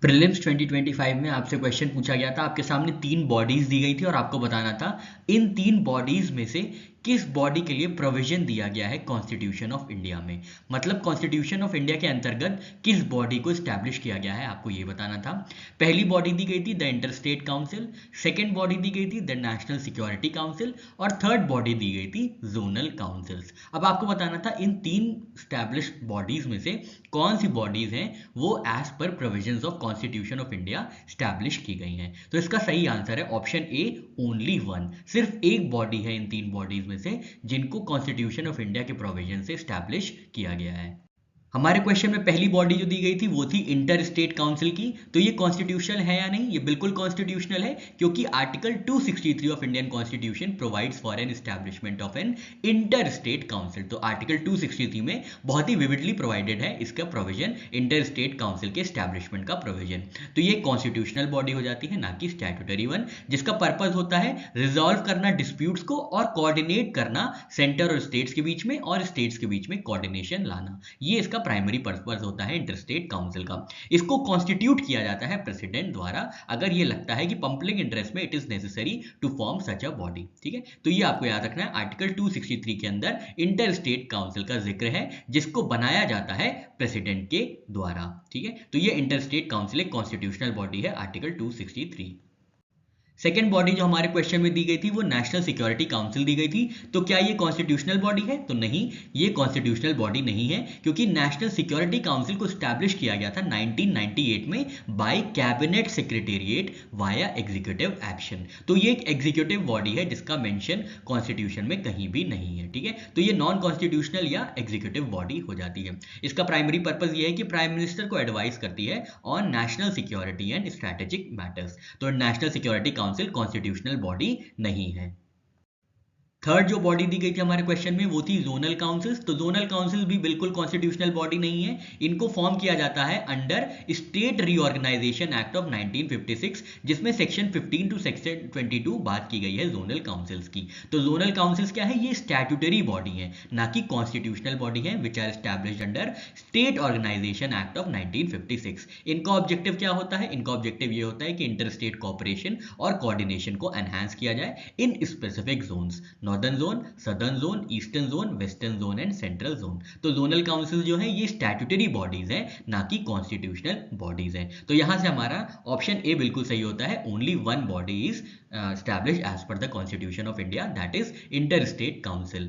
Prelims 2025 में आपसे question पूछा गया था। आपके सामने तीन बॉडीज दी गई थी और आपको बताना था इन तीन बॉडीज में से किस बॉडी के लिए प्रोविजन दिया गया है कॉन्स्टिट्यूशन ऑफ इंडिया में। मतलब कॉन्स्टिट्यूशन ऑफ इंडिया के अंतर्गत किस बॉडी को स्टैब्लिश किया गया है, आपको ये बताना था। पहली बॉडी दी गई थी the inter state council, second body दी गई थी द नेशनल सिक्योरिटी काउंसिल और थर्ड बॉडी दी गई थी जोनल काउंसिल्स। अब आपको बताना था इन तीन स्टैब्लिश्ड बॉडीज में से कौन सी बॉडीज हैं वो as per provisions of constitution of India establish की गई हैं। तो इसका सही आंसर है ऑप्शन ए, ओनली वन। सिर्फ एक बॉडी है इन तीन बॉडीज में से जिनको कॉन्स्टिट्यूशन ऑफ इंडिया के प्रोविजन से स्टैब्लिश किया गया है। हमारे क्वेश्चन में पहली बॉडी जो दी गई थी वो थी इंटर स्टेट काउंसिल की। तो ये कॉन्स्टिट्यूशनल है या नहीं? ये बिल्कुल कॉन्स्टिट्यूशनल है, क्योंकि article 263 of Indian constitution provides for an establishment of an inter state council. तो आर्टिकल 263 में बहुत ही विविडली प्रोवाइडेड है इसका प्रोविजन, इंटर स्टेट काउंसिल के एस्टैब्लिशमेंट का प्रोविजन। तो ये कॉन्स्टिट्यूशनल बॉडी हो जाती है, ना कि स्टैट्यूटरी वन, जिसका पर्पज होता है रिजॉल्व करना डिस्प्यूट्स को और कोऑर्डिनेट करना सेंटर और स्टेट्स के बीच में, और स्टेट्स के बीच में कोऑर्डिनेशन लाना। ये इसका प्राइमरी पर्पस होता है इंटरस्टेट काउंसिल का। इसको कॉन्स्टिट्यूट किया जाता है प्रेसिडेंट द्वारा अगर ये लगता है कि पब्लिक इंटरेस्ट में it is necessary to form such a body. ठीक है, तो ये आपको याद रखना है। आर्टिकल 263 के अंदर इंटरस्टेट काउंसिल का जिक्र है जिसको बनाया जाता है प्रेसिडेंट के द्वारा। ठीक है, तो ये इंटरस्टेट काउंसिल एक कॉन्स्टिट्यूशनल बॉडी है, आर्टिकल 263। सेकेंड बॉडी जो हमारे क्वेश्चन में दी गई थी वो नेशनल सिक्योरिटी काउंसिल दी गई थी। तो क्या ये कॉन्स्टिट्यूशनल बॉडी है? तो नहीं, ये कॉन्स्टिट्यूशनल बॉडी नहीं है, क्योंकि नेशनल सिक्योरिटी काउंसिल को स्टैब्लिश किया गया था 1998 में bye cabinet secretariat via executive action. तो ये एक एग्जीक्यूटिव बॉडी है जिसका मेंशन कॉन्स्टिट्यूशन में कहीं भी नहीं है। ठीक है, तो ये नॉन कॉन्स्टिट्यूशनल या एग्जीक्यूटिव बॉडी हो जाती है। इसका प्राइमरी पर्पज ये है कि प्राइम मिनिस्टर को एडवाइस करती है on national security and strategic matters. तो national security council constitutional body नहीं है। थर्ड जो बॉडी दी गई थी हमारे क्वेश्चन में वो थी जोनल काउंसिल्स। तो जोनल काउंसिल भी बिल्कुल कॉन्स्टिट्यूशनल बॉडी नहीं है। इनको फॉर्म किया जाता है under state reorganisation act of 1956, जिसमें सेक्शन 15 टू सेक्शन 22 बात की गई है जोनल काउंसिल्स की। तो जोनल काउंसिल्स क्या है? ये स्टैट्यूटरी बॉडी है, ना कि कॉन्स्टिट्यूशनल बॉडी है, which are established under state organisation act of 1956। इनका ऑब्जेक्टिव क्या होता है? इनका ऑब्जेक्टिव ये होता है कि इंटर स्टेट कॉपरेशन और कोऑर्डिनेशन को एनहांस किया जाए in specific zones, northern zone, southern zone, eastern zone, western zone and central zone. तो जोनल काउंसिल जो है ये स्टैट्यूटरी बॉडीज हैं, ना कि कॉन्स्टिट्यूशनल बॉडीज हैं। तो यहां से हमारा ऑप्शन ए बिल्कुल सही होता है, only one body is established as per the constitution of India, that is inter-state council।